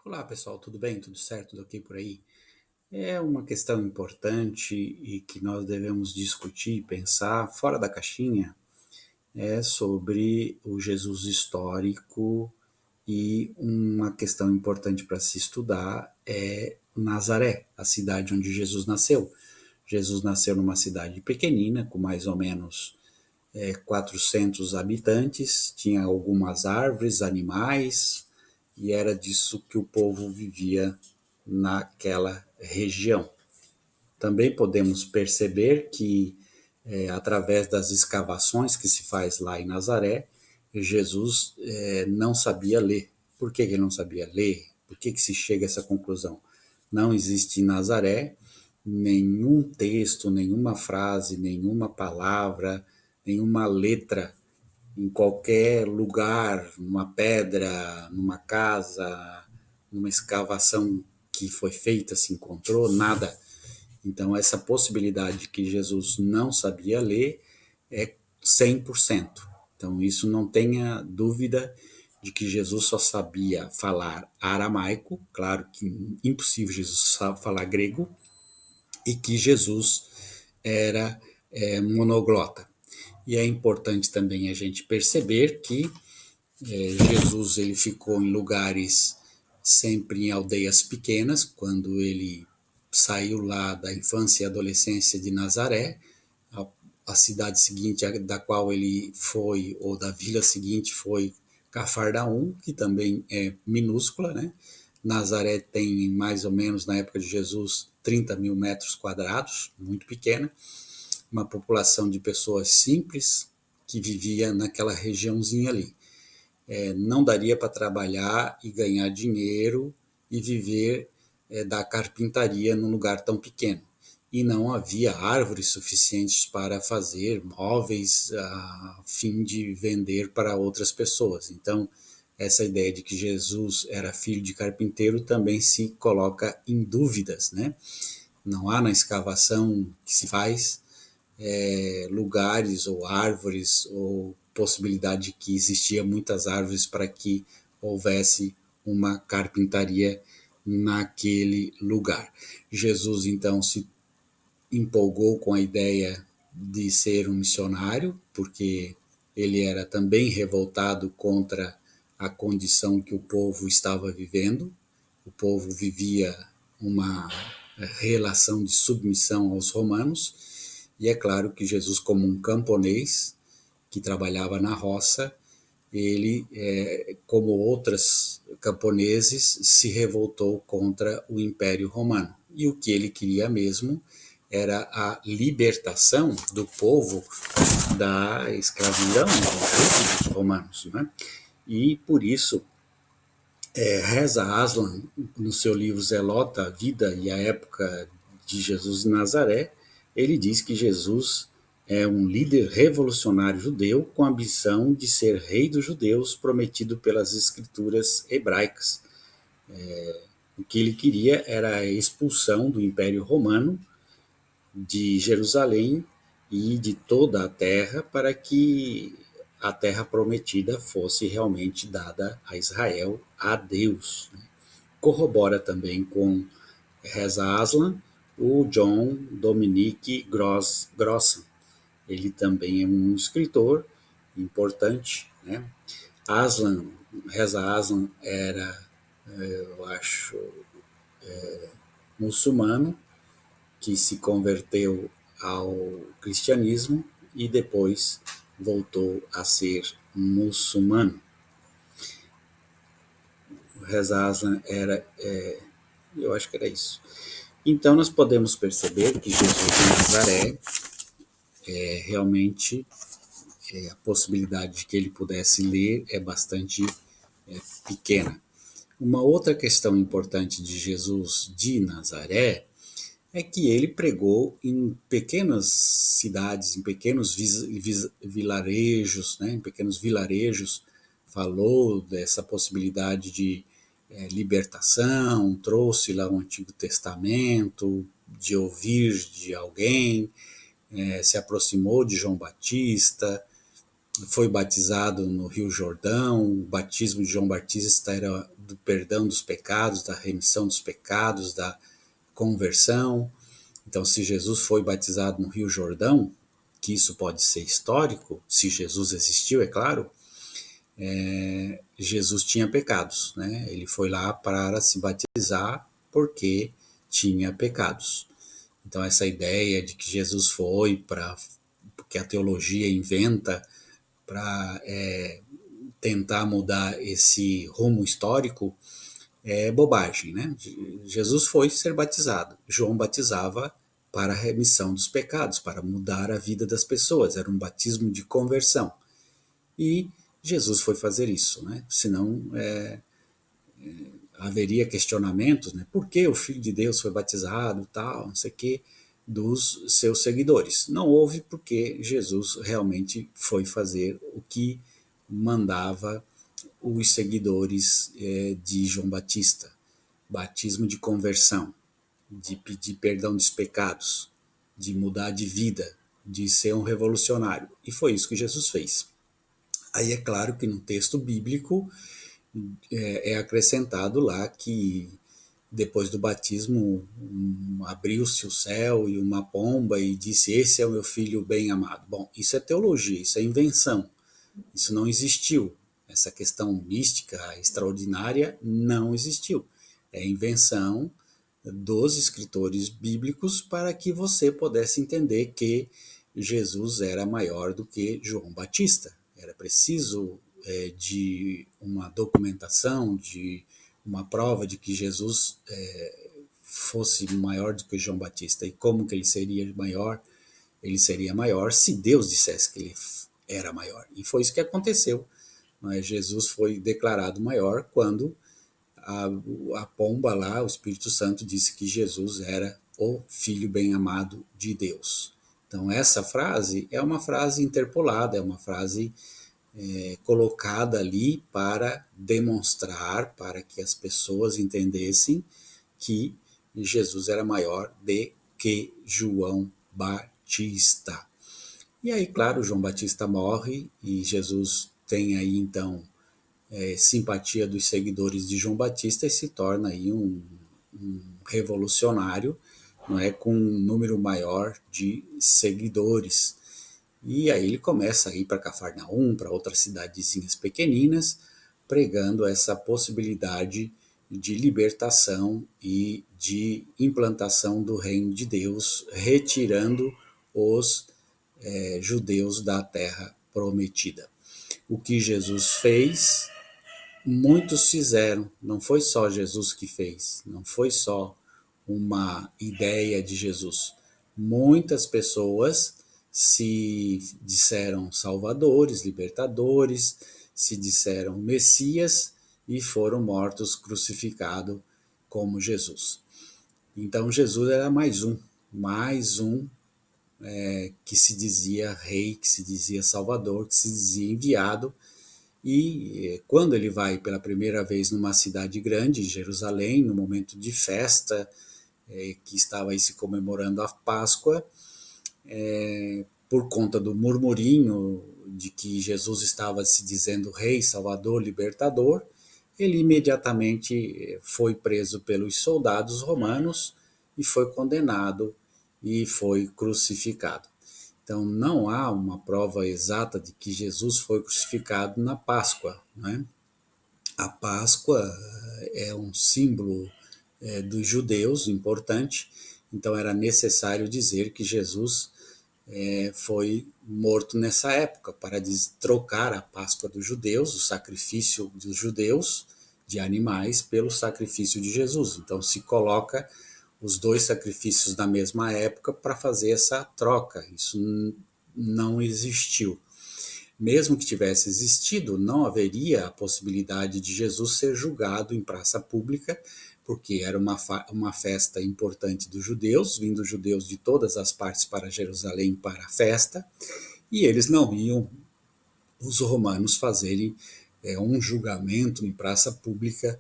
Olá pessoal, tudo bem? Tudo certo? Tudo ok por aí? É uma questão importante e que nós devemos discutir e pensar fora da caixinha é sobre o Jesus histórico e uma questão importante para se estudar é Nazaré, a cidade onde Jesus nasceu. Jesus nasceu numa cidade pequenina, com mais ou menos 400 habitantes, tinha algumas árvores, animais, e era disso que o povo vivia naquela região. Também podemos perceber que, através das escavações que se faz lá em Nazaré, Jesus não sabia ler. Por que ele não sabia ler? Por que se chega a essa conclusão? Não existe em Nazaré nenhum texto, nenhuma frase, nenhuma palavra, nenhuma letra em qualquer lugar, numa pedra, numa casa, numa escavação que foi feita, se encontrou, nada. Então, essa possibilidade de que Jesus não sabia ler é 100%. Então, isso não tenha dúvida de que Jesus só sabia falar aramaico, claro que é impossível Jesus falar grego, e que Jesus era monoglota. E é importante também a gente perceber que Jesus ele ficou em lugares sempre em aldeias pequenas, quando ele saiu lá da infância e adolescência de Nazaré, a cidade seguinte da qual ele foi, ou da vila seguinte foi Cafarnaum, que também é minúscula, né? Nazaré tem mais ou menos, na época de Jesus, 30 mil metros quadrados, muito pequena, uma população de pessoas simples que vivia naquela regiãozinha ali. Não daria para trabalhar e ganhar dinheiro e viver da carpintaria num lugar tão pequeno. E não havia árvores suficientes para fazer móveis a fim de vender para outras pessoas. Então, essa ideia de que Jesus era filho de carpinteiro também se coloca em dúvidas, né? Não há na escavação que se faz lugares ou árvores ou possibilidade de que existia muitas árvores para que houvesse uma carpintaria naquele lugar. Jesus então se empolgou com a ideia de ser um missionário, porque ele era também revoltado contra a condição que o povo estava vivendo. O povo vivia uma relação de submissão aos romanos, e é claro que Jesus, como um camponês que trabalhava na roça, ele, como outros camponeses, se revoltou contra o Império Romano. E o que ele queria mesmo era a libertação do povo da escravidão dos romanos, né? E por isso, Reza Aslan, no seu livro Zelota, a Vida e a Época de Jesus de Nazaré, ele diz que Jesus é um líder revolucionário judeu com a ambição de ser rei dos judeus prometido pelas escrituras hebraicas. O que ele queria era a expulsão do Império Romano de Jerusalém e de toda a terra para que a terra prometida fosse realmente dada a Israel, a Deus. Corrobora também com Reza Aslan o John Dominic Grossan. Ele também é um escritor importante, né? Aslan, Reza Aslan era, eu acho, muçulmano, que se converteu ao cristianismo e depois voltou a ser muçulmano. Reza Aslan era, eu acho que era isso. Então nós podemos perceber que Jesus de Nazaré realmente a possibilidade de que ele pudesse ler é bastante pequena. Uma outra questão importante de Jesus de Nazaré é que ele pregou em pequenas cidades, em pequenos vilarejos, né, em pequenos vilarejos, falou dessa possibilidade de libertação, trouxe lá o Antigo Testamento, de ouvir de alguém, se aproximou de João Batista, foi batizado no Rio Jordão. O batismo de João Batista era do perdão dos pecados, da remissão dos pecados, da conversão. Então, se Jesus foi batizado no Rio Jordão, que isso pode ser histórico, se Jesus existiu, é claro, Jesus tinha pecados, né? Ele foi lá para se batizar porque tinha pecados. Então, essa ideia de que Jesus foi para, porque a teologia inventa para tentar mudar esse rumo histórico, é bobagem, né? Jesus foi ser batizado. João batizava para a remissão dos pecados, para mudar a vida das pessoas. Era um batismo de conversão. E Jesus foi fazer isso, né? Senão haveria questionamentos, né? Por que o Filho de Deus foi batizado, tal, não sei o quê, dos seus seguidores. Não houve, porque Jesus realmente foi fazer o que mandava os seguidores de João Batista. Batismo de conversão, de pedir perdão dos pecados, de mudar de vida, de ser um revolucionário. E foi isso que Jesus fez. Aí é claro que no texto bíblico é acrescentado lá que depois do batismo abriu-se o céu e uma pomba e disse: esse é o meu filho bem amado. Bom, isso é teologia, isso é invenção, isso não existiu. Essa questão mística extraordinária não existiu. É invenção dos escritores bíblicos para que você pudesse entender que Jesus era maior do que João Batista. Era preciso de uma documentação, de uma prova de que Jesus fosse maior do que João Batista. E como que ele seria maior? Ele seria maior se Deus dissesse que ele era maior. E foi isso que aconteceu. Mas Jesus foi declarado maior quando a, a pomba lá, o Espírito Santo, disse que Jesus era o Filho bem amado de Deus. Então, essa frase é uma frase interpolada, é uma frase colocada ali para demonstrar, para que as pessoas entendessem que Jesus era maior do que João Batista. E aí, claro, João Batista morre e Jesus tem aí então simpatia dos seguidores de João Batista e se torna aí um revolucionário, não é, com um número maior de seguidores. E aí ele começa a ir para Cafarnaum, para outras cidadezinhas pequeninas, pregando essa possibilidade de libertação e de implantação do reino de Deus, retirando os judeus da terra prometida. O que Jesus fez, muitos fizeram, não foi só Jesus que fez, não foi só uma ideia de Jesus. Muitas pessoas se disseram salvadores, libertadores, se disseram Messias e foram mortos, crucificados como Jesus. Então Jesus era mais um que se dizia rei, que se dizia salvador, que se dizia enviado. E quando ele vai pela primeira vez numa cidade grande, Jerusalém, no momento de festa, que estava aí se comemorando a Páscoa, por conta do murmurinho de que Jesus estava se dizendo rei, salvador, libertador, ele imediatamente foi preso pelos soldados romanos e foi condenado e foi crucificado. Então não há uma prova exata de que Jesus foi crucificado na Páscoa, né? A Páscoa é um símbolo dos judeus importante, então era necessário dizer que Jesus foi morto nessa época para trocar a Páscoa dos judeus, o sacrifício dos judeus de animais, pelo sacrifício de Jesus. Então se coloca os dois sacrifícios na mesma época para fazer essa troca. Isso não existiu. Mesmo que tivesse existido, não haveria a possibilidade de Jesus ser julgado em praça pública, porque era uma festa importante dos judeus, vindo judeus de todas as partes para Jerusalém para a festa, e eles não iam, os romanos, fazerem um julgamento em praça pública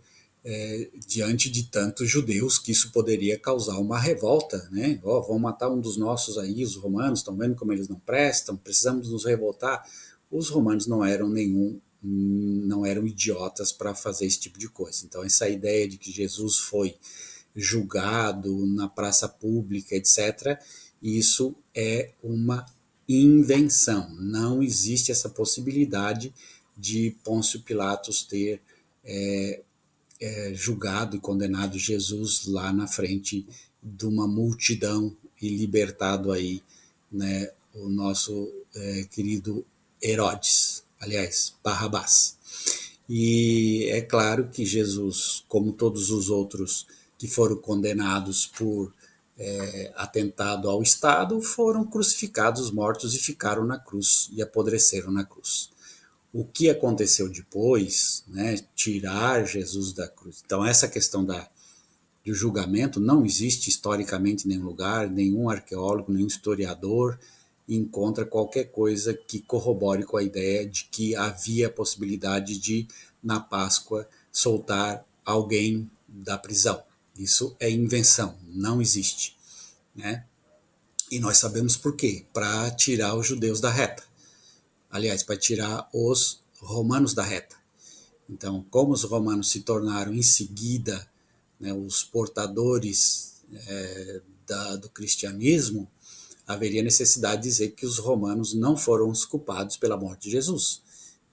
diante de tantos judeus, que isso poderia causar uma revolta, né? Vão matar um dos nossos aí, os romanos, estão vendo como eles não prestam, precisamos nos revoltar. os romanos não eram idiotas para fazer esse tipo de coisa. Então, essa ideia de que Jesus foi julgado na praça pública, etc., isso é uma invenção. Não existe essa possibilidade de Pôncio Pilatos ter julgado e condenado Jesus lá na frente de uma multidão e libertado aí, né, o nosso querido Herodes, aliás, Barrabás. E é claro que Jesus, como todos os outros que foram condenados por atentado ao Estado, foram crucificados, mortos e ficaram na cruz e apodreceram na cruz. O que aconteceu depois, né, tirar Jesus da cruz. Então, essa questão do julgamento não existe historicamente em nenhum lugar, nenhum arqueólogo, nenhum historiador encontra qualquer coisa que corrobore com a ideia de que havia a possibilidade de, na Páscoa, soltar alguém da prisão. Isso é invenção, não existe, né? E nós sabemos por quê? Para tirar os judeus da reta. Aliás, para tirar os romanos da reta. Então, como os romanos se tornaram em seguida, né, os portadores do cristianismo, haveria necessidade de dizer que os romanos não foram os culpados pela morte de Jesus.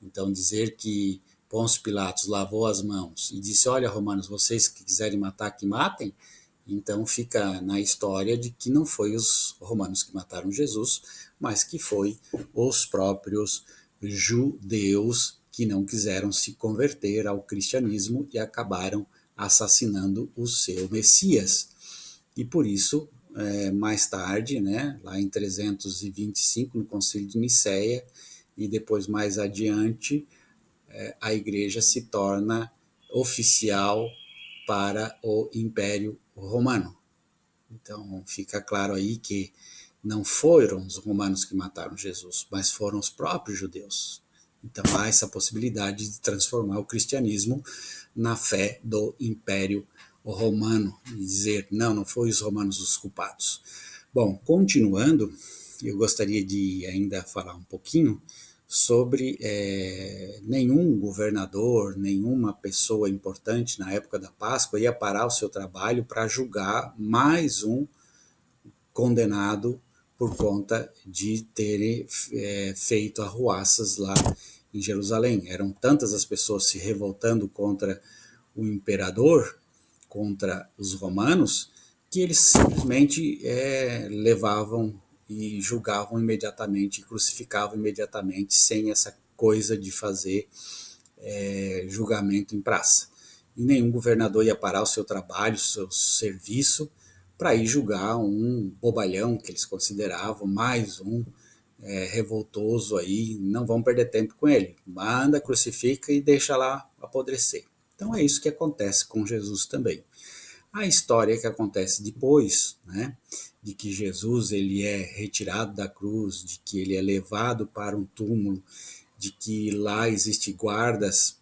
Então, dizer que Pôncio Pilatos lavou as mãos e disse: olha, romanos, vocês que quiserem matar, que matem. Então fica na história de que não foi os romanos que mataram Jesus, mas que foi os próprios judeus que não quiseram se converter ao cristianismo e acabaram assassinando o seu Messias. E por isso, mais tarde, né, lá em 325, no Concílio de Nicéia, e depois mais adiante, a igreja se torna oficial para o Império Romano. Então fica claro aí que não foram os romanos que mataram Jesus, mas foram os próprios judeus. Então há essa possibilidade de transformar o cristianismo na fé do Império Romano e dizer, não, não foi os romanos os culpados. Bom, continuando, eu gostaria de ainda falar um pouquinho sobre nenhum governador, nenhuma pessoa importante na época da Páscoa ia parar o seu trabalho para julgar mais um condenado por conta de terem feito arruaças lá em Jerusalém. Eram tantas as pessoas se revoltando contra o imperador, contra os romanos, que eles simplesmente levavam e julgavam imediatamente, crucificavam imediatamente, sem essa coisa de fazer julgamento em praça. E nenhum governador ia parar o seu trabalho, o seu serviço, para ir julgar um bobalhão que eles consideravam, mais um revoltoso aí, não vão perder tempo com ele. Manda, crucifica e deixa lá apodrecer. Então é isso que acontece com Jesus também. A história que acontece depois, né, de que Jesus ele é retirado da cruz, de que ele é levado para um túmulo, de que lá existe guardas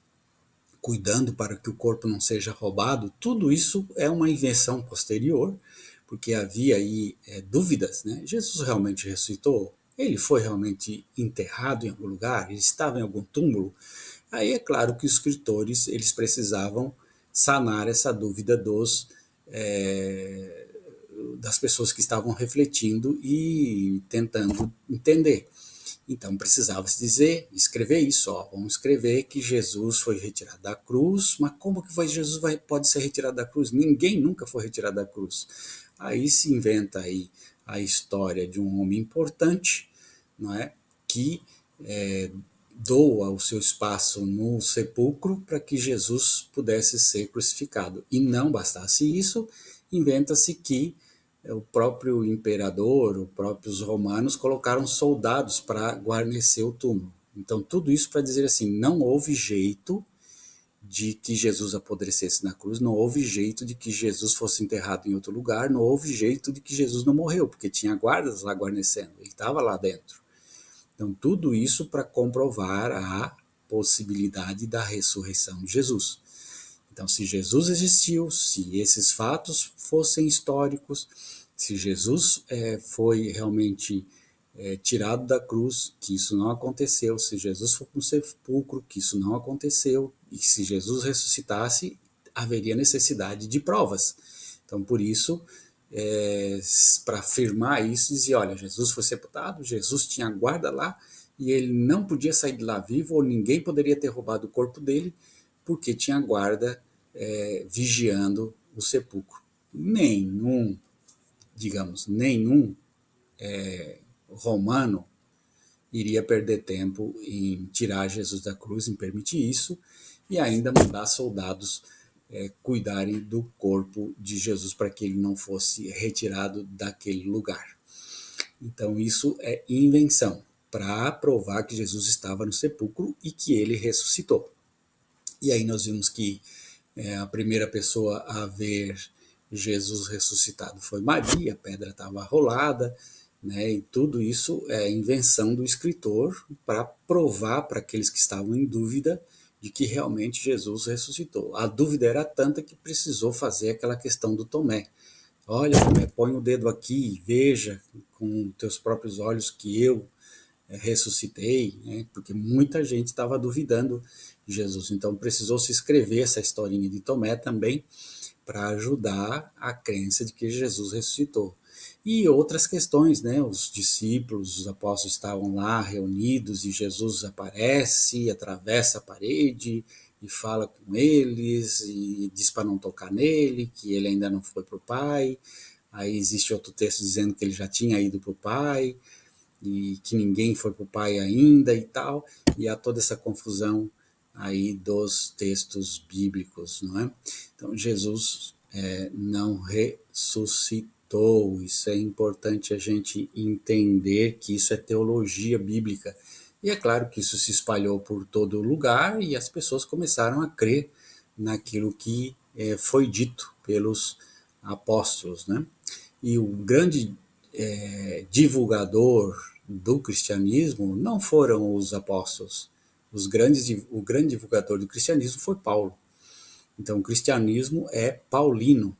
cuidando para que o corpo não seja roubado, tudo isso é uma invenção posterior, porque havia aí dúvidas, né? Jesus realmente ressuscitou? Ele foi realmente enterrado em algum lugar? Ele estava em algum túmulo? Aí é claro que os escritores eles precisavam sanar essa dúvida das pessoas que estavam refletindo e tentando entender. Então precisava se dizer, escrever isso, ó, vamos escrever que Jesus foi retirado da cruz, mas como que Jesus pode ser retirado da cruz? Ninguém nunca foi retirado da cruz. Aí se inventa aí a história de um homem importante, não é, que doa o seu espaço no sepulcro para que Jesus pudesse ser crucificado. E não bastasse isso, inventa-se que o próprio imperador, os próprios romanos colocaram soldados para guarnecer o túmulo. Então, tudo isso para dizer assim, não houve jeito de que Jesus apodrecesse na cruz, não houve jeito de que Jesus fosse enterrado em outro lugar, não houve jeito de que Jesus não morreu, porque tinha guardas lá guarnecendo, ele estava lá dentro. Então, tudo isso para comprovar a possibilidade da ressurreição de Jesus. Então, se Jesus existiu, se esses fatos fossem históricos, se Jesus foi realmente tirado da cruz, que isso não aconteceu. Se Jesus for para o sepulcro, que isso não aconteceu. E se Jesus ressuscitasse, haveria necessidade de provas. Então, por isso, para afirmar isso, dizia, olha, Jesus foi sepultado, Jesus tinha guarda lá, e ele não podia sair de lá vivo, ou ninguém poderia ter roubado o corpo dele, porque tinha guarda vigiando o sepulcro. Nenhum romano iria perder tempo em tirar Jesus da cruz, em permitir isso, e ainda mandar soldados cuidarem do corpo de Jesus para que ele não fosse retirado daquele lugar. Então isso é invenção, para provar que Jesus estava no sepulcro e que ele ressuscitou. E aí nós vimos que a primeira pessoa a ver Jesus ressuscitado foi Maria, a pedra estava rolada, né? E tudo isso é invenção do escritor para provar para aqueles que estavam em dúvida de que realmente Jesus ressuscitou. A dúvida era tanta que precisou fazer aquela questão do Tomé. Olha, Tomé, põe o dedo aqui e veja com teus próprios olhos que eu ressuscitei, né? Porque muita gente estava duvidando de Jesus. Então precisou se escrever essa historinha de Tomé também para ajudar a crença de que Jesus ressuscitou. E outras questões, né? Os discípulos, os apóstolos estavam lá reunidos e Jesus aparece, atravessa a parede e fala com eles e diz para não tocar nele, que ele ainda não foi para o Pai. Aí existe outro texto dizendo que ele já tinha ido para o Pai e que ninguém foi para o Pai ainda e tal. E há toda essa confusão aí dos textos bíblicos, não é? Então Jesus não ressuscitou. Isso é importante a gente entender que isso é teologia bíblica. E é claro que isso se espalhou por todo lugar e as pessoas começaram a crer naquilo que foi dito pelos apóstolos, né? E o grande divulgador do cristianismo não foram os apóstolos. O grande divulgador do cristianismo foi Paulo. Então, o cristianismo é paulino,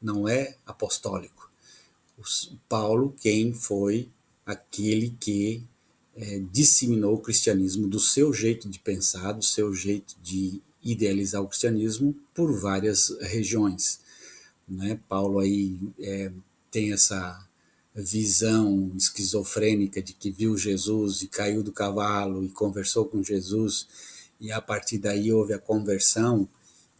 não é apostólico. Paulo, quem foi aquele que disseminou o cristianismo do seu jeito de pensar, do seu jeito de idealizar o cristianismo por várias regiões, né? Paulo aí tem essa visão esquizofrênica de que viu Jesus e caiu do cavalo e conversou com Jesus, e a partir daí houve a conversão,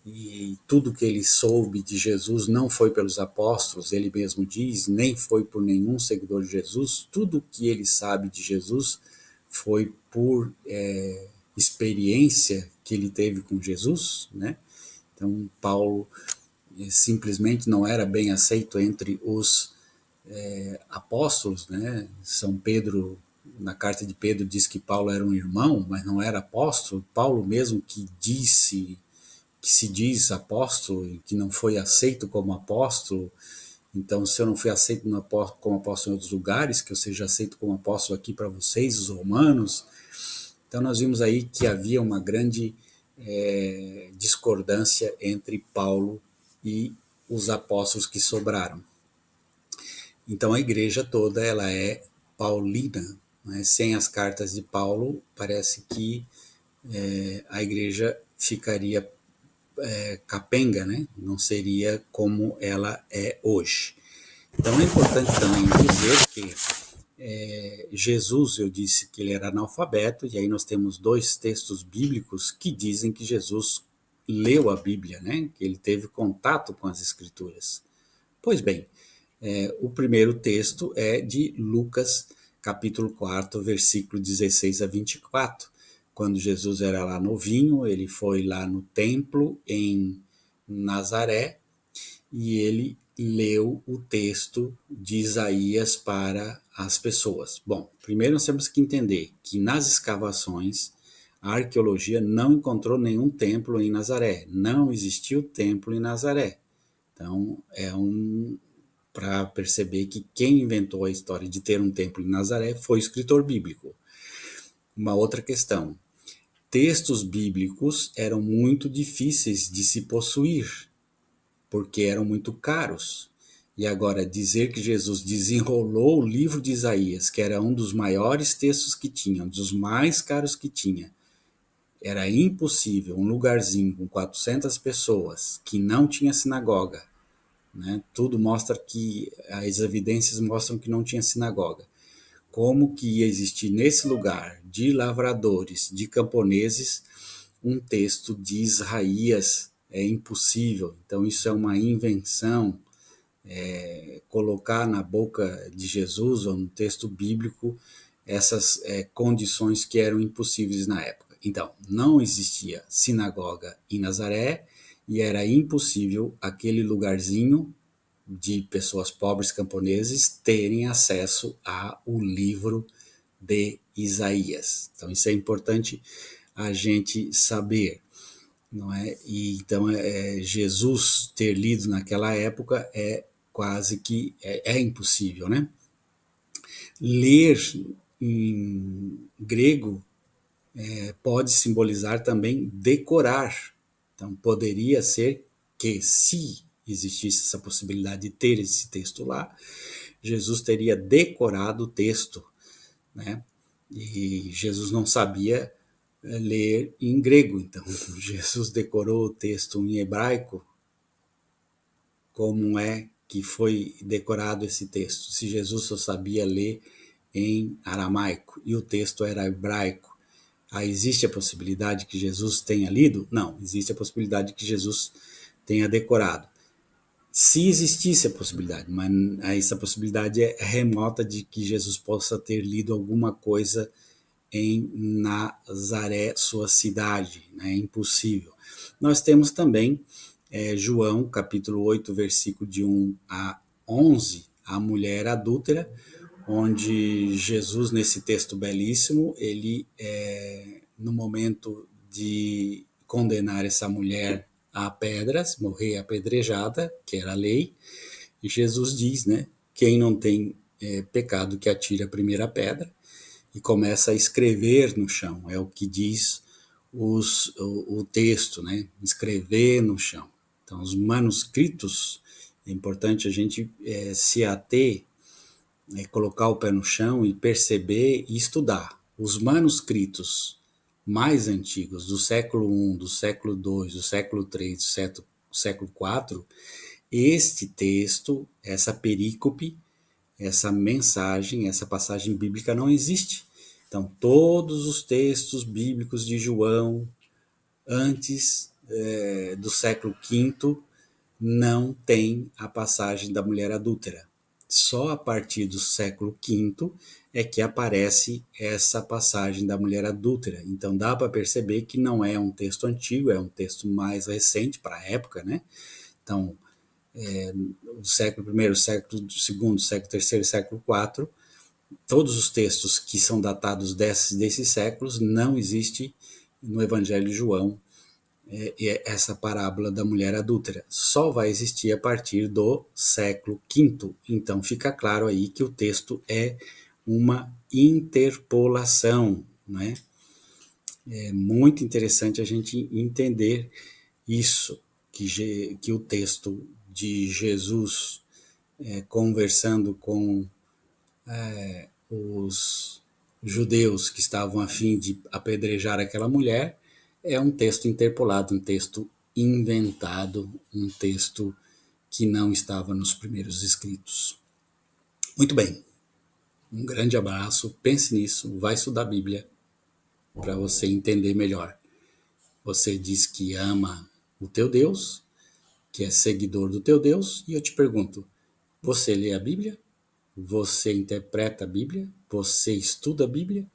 e tudo que ele soube de Jesus não foi pelos apóstolos, ele mesmo diz, nem foi por nenhum seguidor de Jesus. Tudo que ele sabe de Jesus foi por experiência que ele teve com Jesus, né? Então Paulo simplesmente não era bem aceito entre os apóstolos, né? São Pedro, na carta de Pedro, diz que Paulo era um irmão, mas não era apóstolo. Paulo mesmo que se diz apóstolo e que não foi aceito como apóstolo. Então, se eu não fui aceito como apóstolo em outros lugares, que eu seja aceito como apóstolo aqui para vocês, os romanos. Então, nós vimos aí que havia uma grande discordância entre Paulo e os apóstolos que sobraram. Então, a igreja toda ela é paulina, né? Sem as cartas de Paulo, parece que a igreja ficaria capenga, né? Não seria como ela é hoje. Então é importante também dizer que Jesus, eu disse que ele era analfabeto, e aí nós temos dois textos bíblicos que dizem que Jesus leu a Bíblia, né? Que ele teve contato com as Escrituras. Pois bem, o primeiro texto é de Lucas, capítulo 4, versículo 16 a 24. Quando Jesus era lá novinho, ele foi lá no templo em Nazaré e ele leu o texto de Isaías para as pessoas. Bom, primeiro nós temos que entender que nas escavações a arqueologia não encontrou nenhum templo em Nazaré. Não existiu templo em Nazaré. Então, para perceber que quem inventou a história de ter um templo em Nazaré foi o escritor bíblico. Uma outra questão: textos bíblicos eram muito difíceis de se possuir, porque eram muito caros. E agora, dizer que Jesus desenrolou o livro de Isaías, que era um dos maiores textos que tinha, um dos mais caros que tinha, era impossível, um lugarzinho com 400 pessoas, que não tinha sinagoga, né? Tudo mostra que, as evidências mostram que não tinha sinagoga. Como que ia existir nesse lugar de lavradores, de camponeses, um texto de Isaías? É impossível. Então isso é uma invenção, colocar na boca de Jesus ou no texto bíblico essas condições que eram impossíveis na época. Então, não existia sinagoga em Nazaré e era impossível aquele lugarzinho de pessoas pobres camponeses terem acesso ao livro de Isaías. Então, isso é importante a gente saber, não é? E então, Jesus ter lido naquela época é quase que impossível, né? Ler em grego pode simbolizar também decorar. Então, poderia ser que, se existisse essa possibilidade de ter esse texto lá, Jesus teria decorado o texto, né? E Jesus não sabia ler em grego, então Jesus decorou o texto em hebraico. Como é que foi decorado esse texto? Se Jesus só sabia ler em aramaico e o texto era hebraico, existe a possibilidade que Jesus tenha lido? Não, existe a possibilidade que Jesus tenha decorado. Se existisse a possibilidade, mas essa possibilidade é remota de que Jesus possa ter lido alguma coisa em Nazaré, sua cidade, né? É impossível. Nós temos também João, capítulo 8, versículo de 1 a 11, a mulher adúltera, onde Jesus, nesse texto belíssimo, ele, no momento de condenar essa mulher a pedras, morrer apedrejada, que era a lei, e Jesus diz, né, quem não tem pecado que atire a primeira pedra, e começa a escrever no chão, é o que diz o texto, né, escrever no chão. Então, os manuscritos, é importante a gente se ater, colocar o pé no chão e perceber e estudar. Os manuscritos mais antigos, do século I, do século II, do século III, do século IV, este texto, essa perícope, essa mensagem, essa passagem bíblica não existe. Então, todos os textos bíblicos de João, antes do século V, não tem a passagem da mulher adúltera. Só a partir do século V é que aparece essa passagem da mulher adúltera. Então dá para perceber que não é um texto antigo, é um texto mais recente para a época, né? Então, o século I, século II, século III, século IV, todos os textos que são datados desses séculos, não existe no Evangelho de João essa parábola da mulher adúltera. Só vai existir a partir do século V. Então fica claro aí que o texto é uma interpolação, né? É muito interessante a gente entender isso, que o texto de Jesus conversando com os judeus que estavam a fim de apedrejar aquela mulher é um texto interpolado, um texto inventado, um texto que não estava nos primeiros escritos. Muito bem, um grande abraço, pense nisso, vai estudar a Bíblia para você entender melhor. Você diz que ama o teu Deus, que é seguidor do teu Deus, e eu te pergunto, você lê a Bíblia? Você interpreta a Bíblia? Você estuda a Bíblia?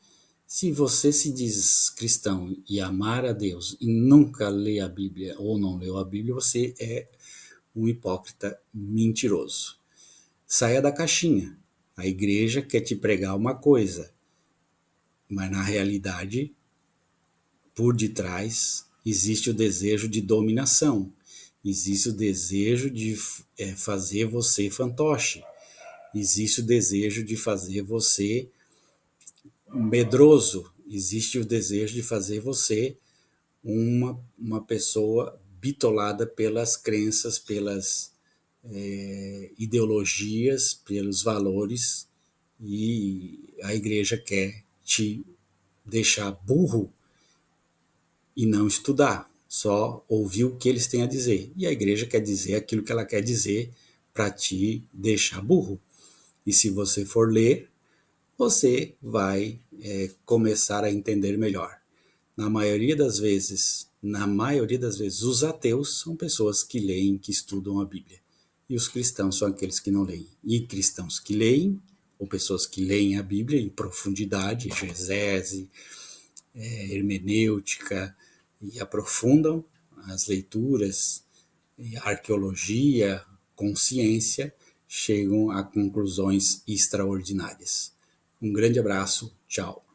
Se você se diz cristão e amar a Deus e nunca lê a Bíblia ou não leu a Bíblia, você é um hipócrita mentiroso. Saia da caixinha. A igreja quer te pregar uma coisa, mas na realidade, por detrás, existe o desejo de dominação, existe o desejo de fazer você fantoche, existe o desejo de fazer você medroso, existe o desejo de fazer você uma pessoa bitolada pelas crenças, pelas ideologias, pelos valores, e a igreja quer te deixar burro e não estudar, só ouvir o que eles têm a dizer. E a igreja quer dizer aquilo que ela quer dizer para te deixar burro. E se você for ler, você vai começar a entender melhor. Na maioria das vezes, os ateus são pessoas que leem, que estudam a Bíblia. E os cristãos são aqueles que não leem. E cristãos que leem, ou pessoas que leem a Bíblia em profundidade, exegese, hermenêutica, e aprofundam as leituras, e a arqueologia, consciência, chegam a conclusões extraordinárias. Um grande abraço, tchau.